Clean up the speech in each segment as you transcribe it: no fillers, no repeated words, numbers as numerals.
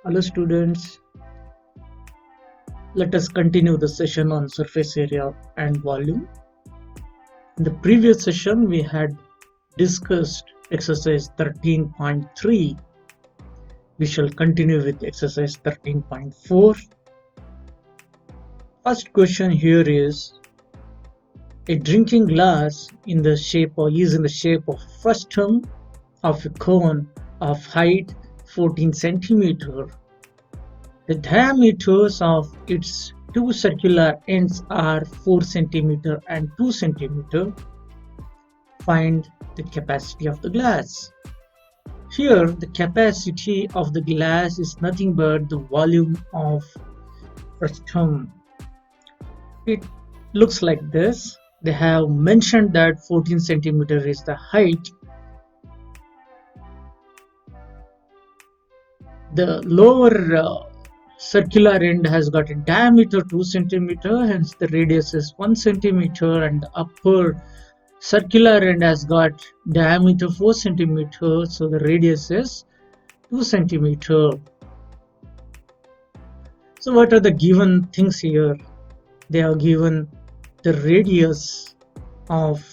Hello students, let us continue the session on surface area and volume. In the previous session we had discussed exercise 13.3. We shall continue with exercise 13.4. First question here is, a drinking glass is in the shape of first term of a cone of height 14 centimeter. The diameters of its two circular ends are 4 cm and 2 cm. Find the capacity of the glass. Here, the capacity of the glass is nothing but the volume of first term. It looks like this. They have mentioned that 14 cm is the height. The lower circular end has got a diameter 2 cm, hence the radius is 1 cm, and the upper circular end has got diameter 4 cm, so the radius is 2 cm. So what are the given things here? They are given the radius of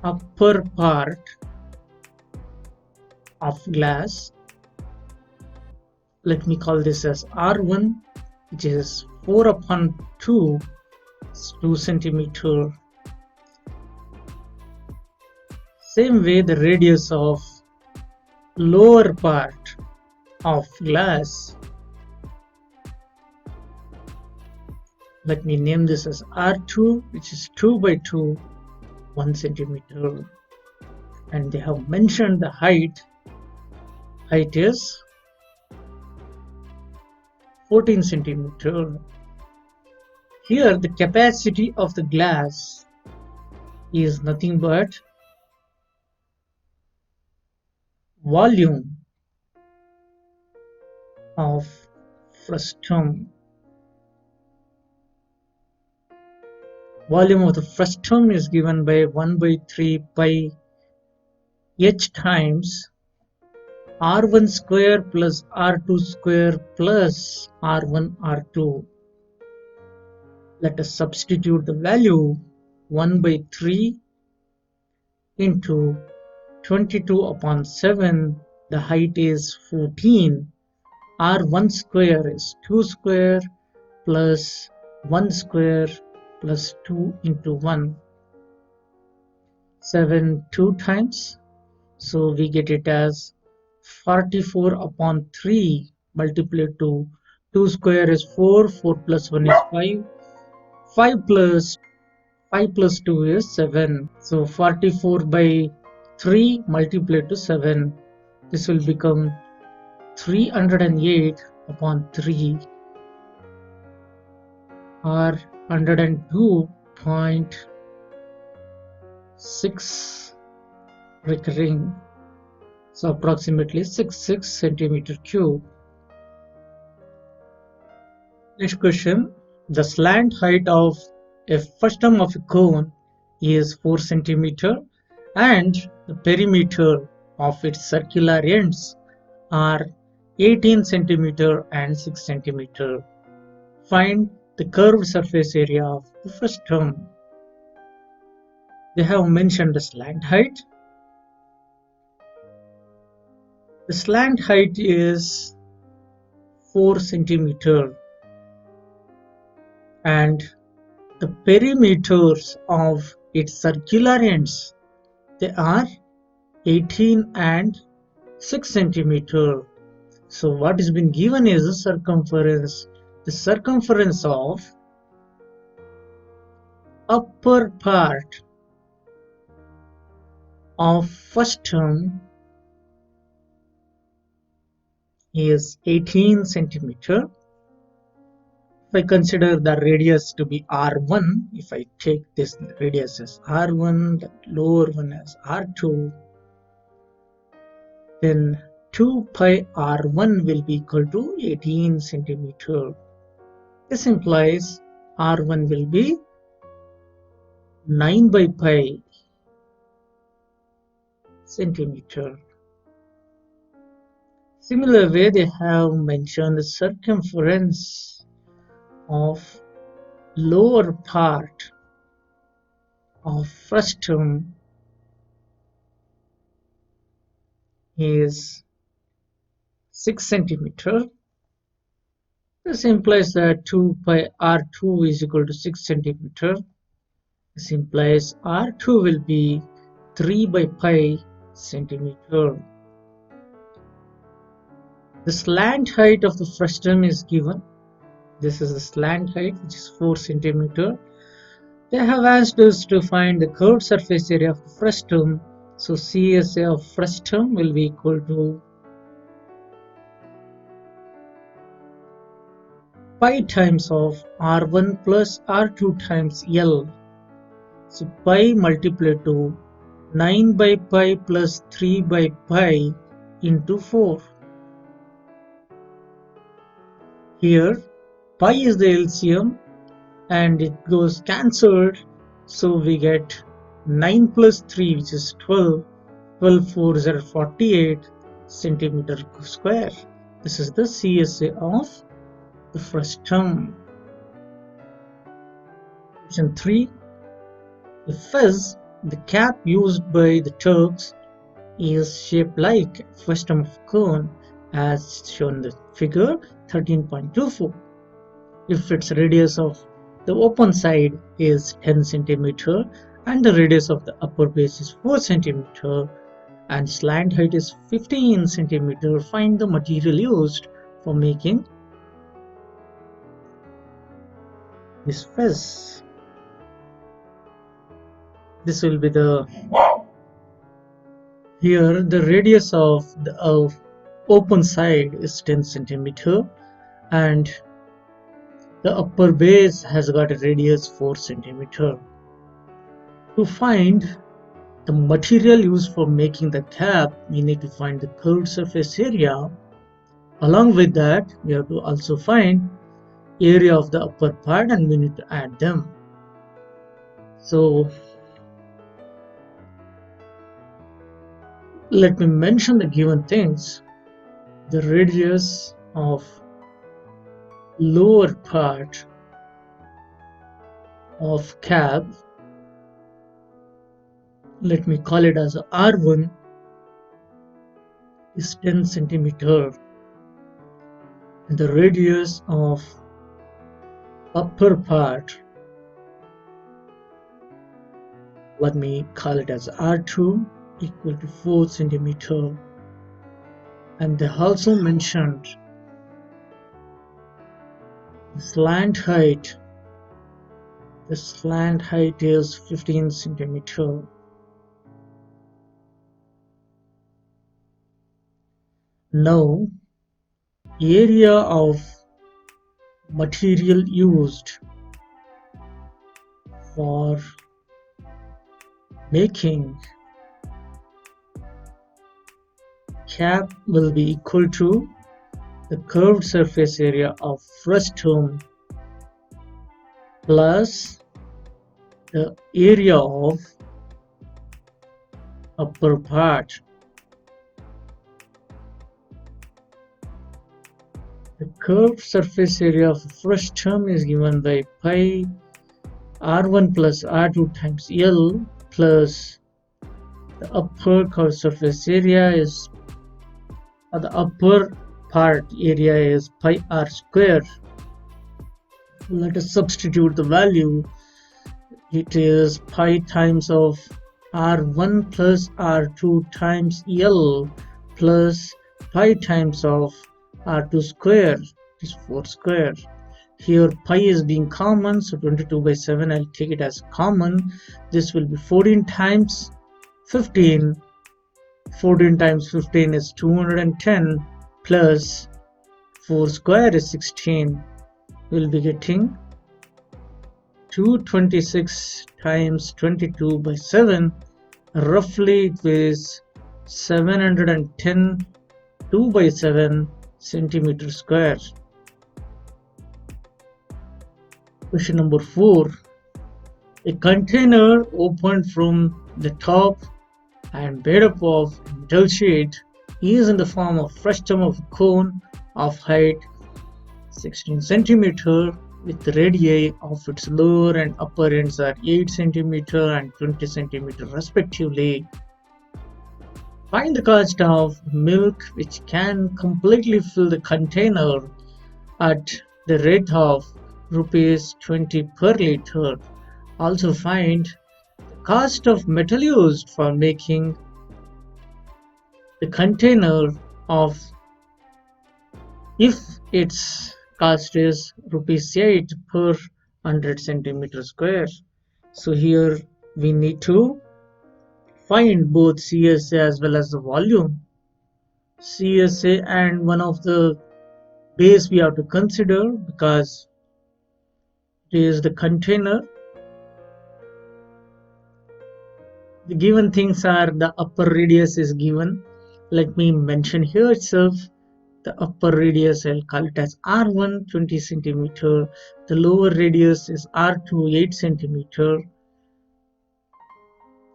upper part of glass. Let me call this as R1, which is 4 upon 2 is 2 centimeter. Same way, the radius of lower part of glass, let me name this as R2, which is 2 by 2, 1 centimeter. And they have mentioned the height. Height is 14 centimeter. Here the capacity of the glass is nothing but volume of first term. Volume of the first term is given by 1 by 3 pi h times R1 square plus R2 square plus R1 R2. Let us substitute the value. 1 by 3 into 22 upon 7, the height is 14. R1 square is 2 square plus 1 square plus 2 into 1. 7 2 times, so we get it as 44 upon 3 multiplied to 2 square is 4, 4 plus 1 is 5, 5 plus 2 is 7. So 44 by 3 multiplied to 7. This will become 308 upon 3 or 102.6 recurring. So approximately 66 centimeter cube. Next question. The slant height of a first term of a cone is 4 centimeter and the perimeter of its circular ends are 18 centimeter and 6 centimeter. Find the curved surface area of the first term. They have mentioned the slant height. The slant height is 4 centimeter and the perimeters of its circular ends, they are 18 and 6 centimeter. So what has been given is the circumference. The circumference of upper part of first term is 18 centimeter. If I consider the radius to be R1, if I take this radius as R1, the lower one as R2, then 2 pi R1 will be equal to 18 centimeter. This implies R1 will be 9 by pi centimeter. Similar way, they have mentioned the circumference of lower part of frustum is 6 centimeter. This implies that 2 pi r2 is equal to 6 centimeter. This implies r2 will be 3 by pi centimeter. The slant height of the frustum is given. This is the slant height, which is 4 centimeter. They have asked us to find the curved surface area of the frustum. So CSA of frustum will be equal to pi times of R1 plus R2 times L. So pi multiplied to 9 by pi plus 3 by pi into 4. Here pi is the LCM and it goes cancelled, so we get 9 plus 3, which is 12. 12 4s are 48 centimeter square. This is the CSA of the frustum. Question 3. The fez, the cap used by the Turks, is shaped like frustum of cone as shown in the figure 13.24. If its radius of the open side is 10 centimeter and the radius of the upper base is 4 centimeter and slant height is 15 centimeter, find the material used for making this fez. This will be the, here the radius of the open side is 10 centimeter and the upper base has got a radius 4 centimeter. To find the material used for making the cap, we need to find the curved surface area. Along with that, we have to also find area of the upper part and we need to add them. So let me mention the given things. The radius of lower part of cap, let me call it as R1, is 10 centimeter and the radius of upper part, let me call it as R2, equal to 4 centimeter. And they also mentioned the slant height. The slant height is 15 centimeter. Now, area of material used for making cap will be equal to the curved surface area of frustum plus the area of upper part. The curved surface area of frustum is given by pi R1 plus R2 times L plus the upper curved surface area is, the upper part area is pi r square. Let us substitute the value. It is pi times of R1 plus R2 times L plus pi times of R2 square is 4 square. Here pi is being common, so 22 by 7, I'll take it as common. This will be 14 times 15. 14 times 15 is 210 plus 4 square is 16. We'll be getting 226 times 22 by 7. Roughly it is 710 2 by 7 centimeter square. Question number 4. A container opened from the top and made up of metal sheet is in the form of frustum of a cone of height 16 centimeter with radii of its lower and upper ends are 8 centimeter and 20 centimeter respectively. Find the cost of milk which can completely fill the container at the rate of rupees 20 per liter. Also find the cost of metal used for making the container of if its cost is rupees 8 per 100 centimeter square. So here we need to find both CSA as well as the volume. CSA and one of the base we have to consider because it is the container. The given things are the upper radius is given. Let me mention here itself the upper radius, I'll call it as R1 20 centimeter. The lower radius is R2 8 centimeter.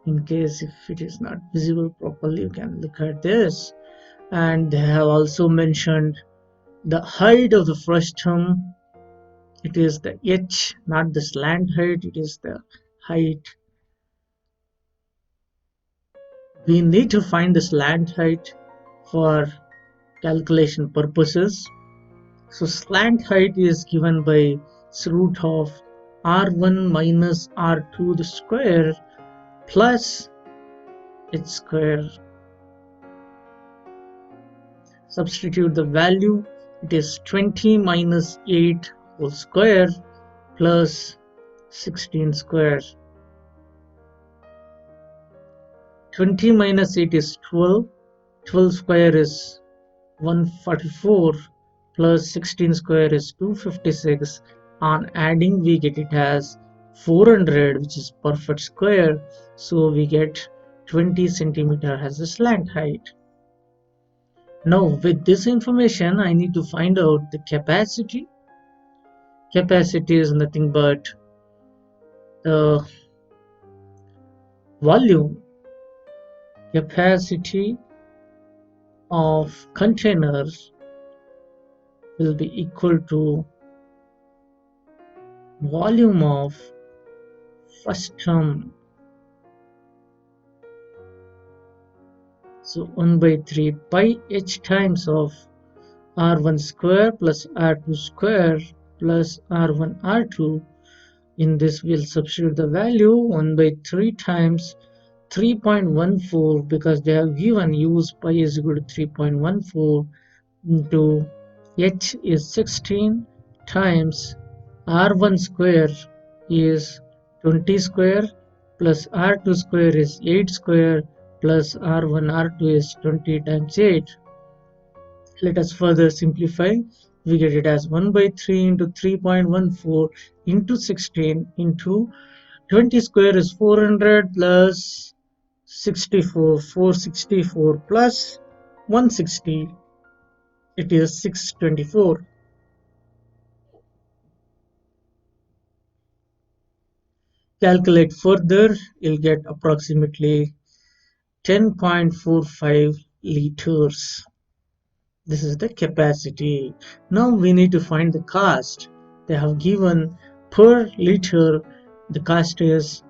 In case if it is not visible properly, you can look at this. And they have also mentioned the height of the frustum. It is the H, not the slant height, it is the height. We need to find the slant height for calculation purposes. So slant height is given by root of R1 minus R2 the square plus its square. Substitute the value, it is 20 minus 8 whole square plus 16 square. 20 minus 8 is 12. 12 square is 144 plus 16 square is 256. On adding we get it as 400, which is perfect square. So we get 20 centimeter as the slant height. Now with this information I need to find out the capacity. Capacity is nothing but the volume. Capacity of containers will be equal to volume of frustum. So 1 by 3 pi h times of R1 square plus R2 square plus R1 R2. In this we'll substitute the value 1 by 3 times 3.14 because they have given use pi is equal to 3.14 into h is 16 times R1 square is 20 square plus R2 square is 8 square plus R1 R2 is 20 times 8. Let us further simplify. We get it as 1 by 3 into 3.14 into 16 into 20 square is 400 plus 64, 464 plus 160, it is 624. Calculate further, you'll get approximately 10.45 liters. This is the capacity. Now we need to find the cost. They have given per liter, the cost is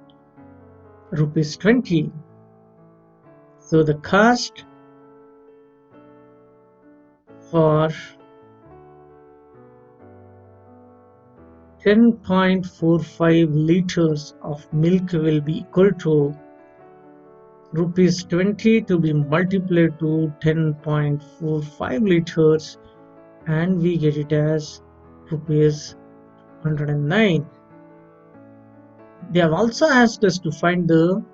rupees 20. So the cost for 10.45 liters of milk will be equal to rupees 20 to be multiplied to 10.45 liters, and we get it as rupees 109. They have also asked us to find the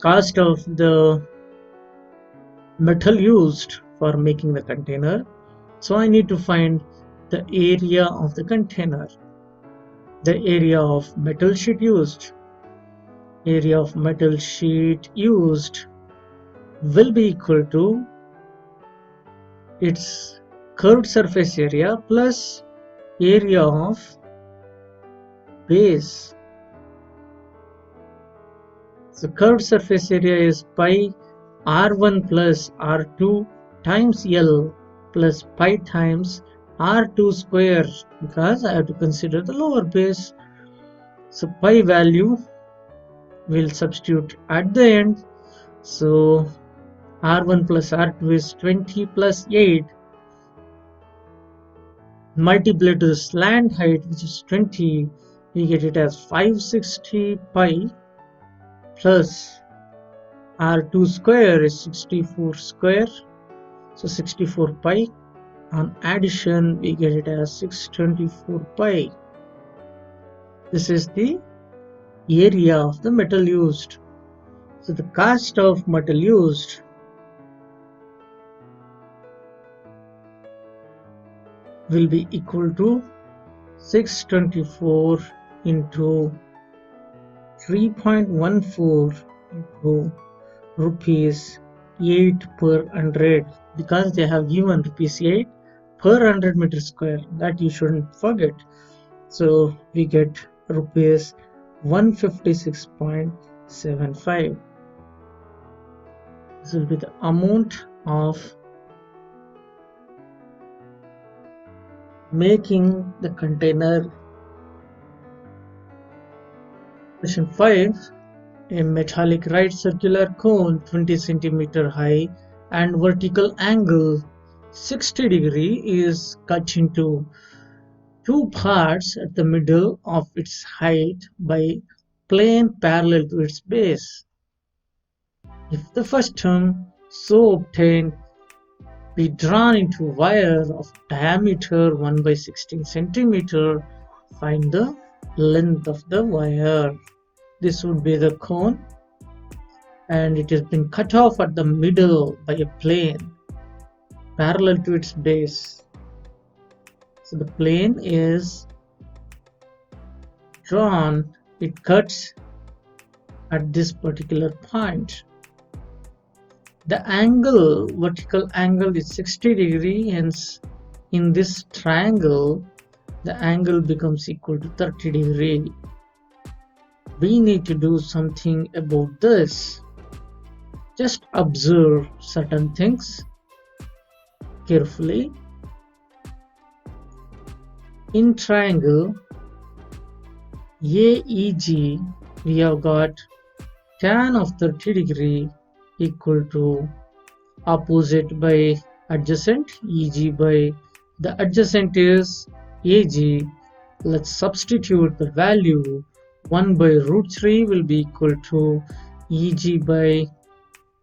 cost of the metal used for making the container. So I need to find the area of the container, the area of metal sheet used. Area of metal sheet used will be equal to its curved surface area plus area of base. So curved surface area is pi R1 plus R2 times L plus pi times R2 square, because I have to consider the lower base. So pi value will substitute at the end. So R1 plus R2 is 20 plus 8 multiplied to the slant height, which is 20. We get it as 560 pi plus R2 square is 64 square. So 64 pi. On addition, we get it as 624 pi. This is the area of the metal used. So the cost of metal used will be equal to 624 into 3.14 into rupees 8 per 100, because they have given rupees 8 per 100 meter square. That you shouldn't forget. So we get rupees 156.75. This will be the amount of making the container. Question 5. A metallic right circular cone 20 centimeter high and vertical angle 60 degree is cut into two parts at the middle of its height by plane parallel to its base. If the first term so obtained be drawn into wire of diameter 1 by 16 centimeter, find the length of the wire. This would be the cone, and it has been cut off at the middle by a plane parallel to its base. So the plane is drawn, it cuts at this particular point. The angle, vertical angle, is 60 degree, hence in this triangle the angle becomes equal to 30 degree. We need to do something about this. Just observe certain things carefully. In triangle AEG, we have got tan of 30 degree equal to opposite by adjacent, EG by the adjacent is AG. Let's substitute the value. 1 by root 3 will be equal to EG by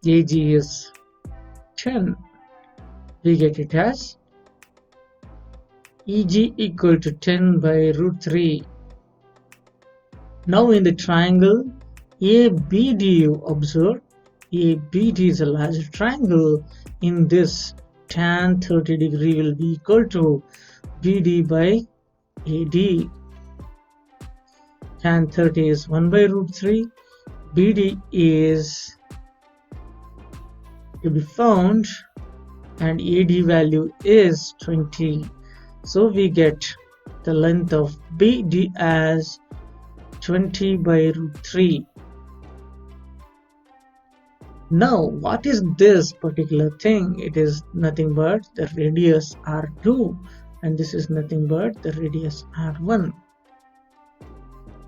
AG is 10. We get it as EG equal to 10 by root 3. Now in the triangle ABD, you observe ABD is a larger triangle. In this, tan 30 degree will be equal to BD by AD. Tan 30 is 1 by root 3. BD is to be found, and AD value is 20. So we get the length of BD as 20 by root 3. Now, what is this particular thing? It is nothing but the radius R2, and this is nothing but the radius R1.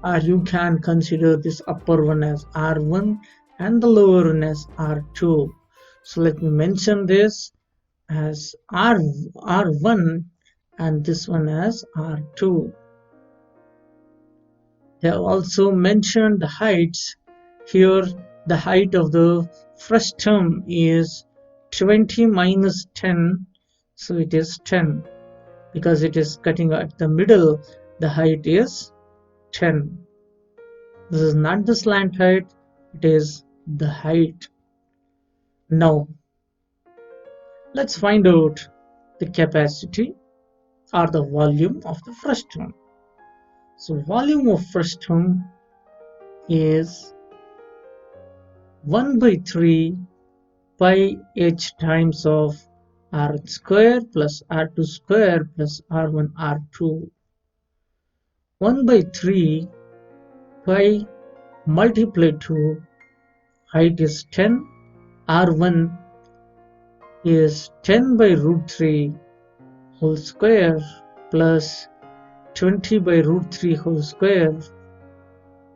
Or you can consider this upper one as R1 and the lower one as R2. So let me mention this as R1 and this one as R2. They have also mentioned the heights. Here the height of the first term is 20 minus 10, so it is 10. Because it is cutting at the middle, the height is 10. This is not the slant height, it is the height. Now let's find out the capacity or the volume of the first term. So volume of first term is 1 by 3 pi h times of r square plus r2 square plus r1 r2. 1 by 3 pi multiplied to height is 10, R1 is 10 by root 3 whole square plus 20 by root 3 whole square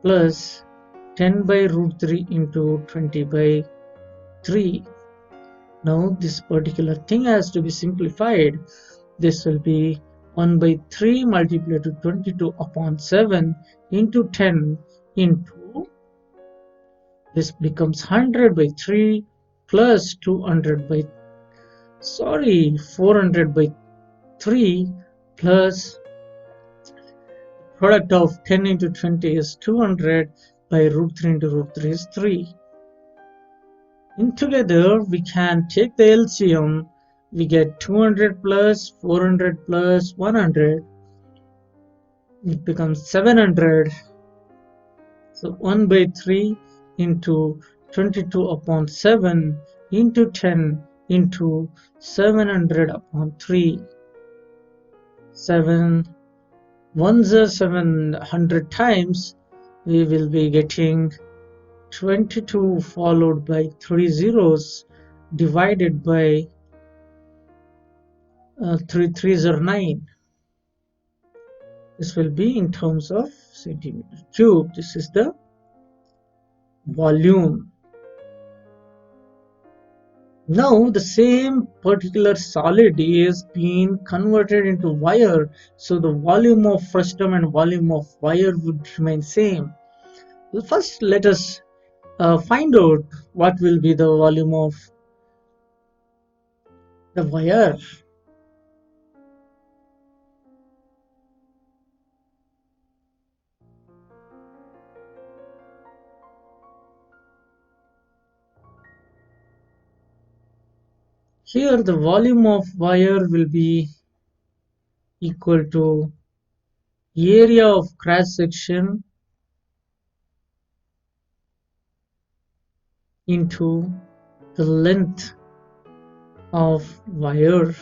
plus 10 by root 3 into 20 by 3. Now this particular thing has to be simplified. This will be 1 by 3 multiplied to 22 upon 7 into 10 into, this becomes 100 by 3 plus 400 by 3 plus product of 10 into 20 is 200 by root 3 into root 3 is 3. In together we can take the LCM. We get 200 plus 400 plus 100. It becomes 700. So 1 by 3 into 22 upon 7 into 10 into 700 upon 3. 7 ones are 700 times. We will be getting 22 followed by 3 zeros divided by 3 threes are 9. This will be in terms of centimeter cube. This is the volume. Now the same particular solid is being converted into wire, so the volume of frustum and volume of wire would remain same. Well, first let us find out what will be the volume of the wire. Here the volume of wire will be equal to area of cross section into the length of wire.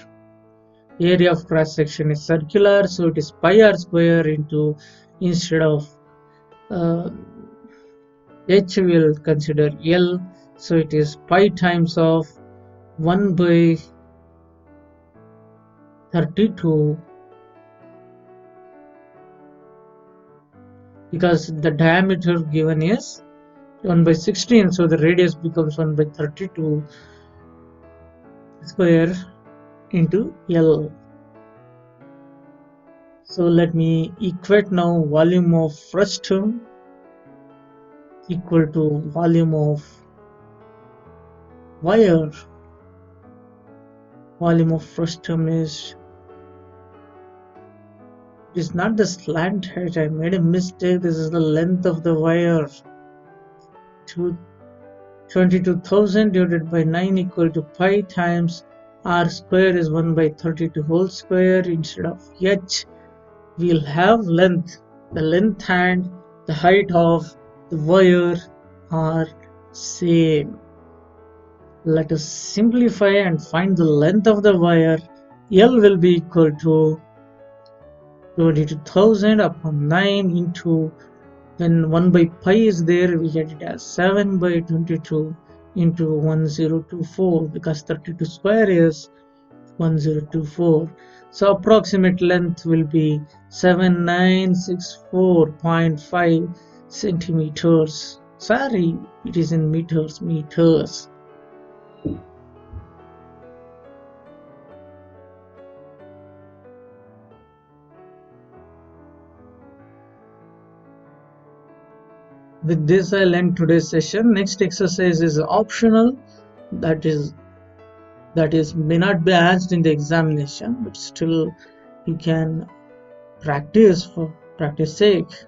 Area of cross section is circular, so it is pi r square into, instead of h we will consider L, so it is pi times of 1 by 32, because the diameter given is 1 by 16, so the radius becomes 1 by 32 square into L. So let me equate now volume of frustum equal to volume of wire. Volume of frustum is not the slant edge. I made a mistake. This is the length of the wire. 22,000 divided by 9 equal to pi times r square is 1 by 32 whole square. Instead of h, we'll have length. The length and the height of the wire are same. Let us simplify and find the length of the wire. L will be equal to 22,000 upon 9 into, when 1 by pi is there, we get it as 7 by 22 into 1024, because 32 square is 1024. So approximate length will be 7964.5 centimeters. Sorry, it is in meters. With this, I'll end today's session. Next exercise is optional. That is may not be asked in the examination, but still you can practice for practice sake.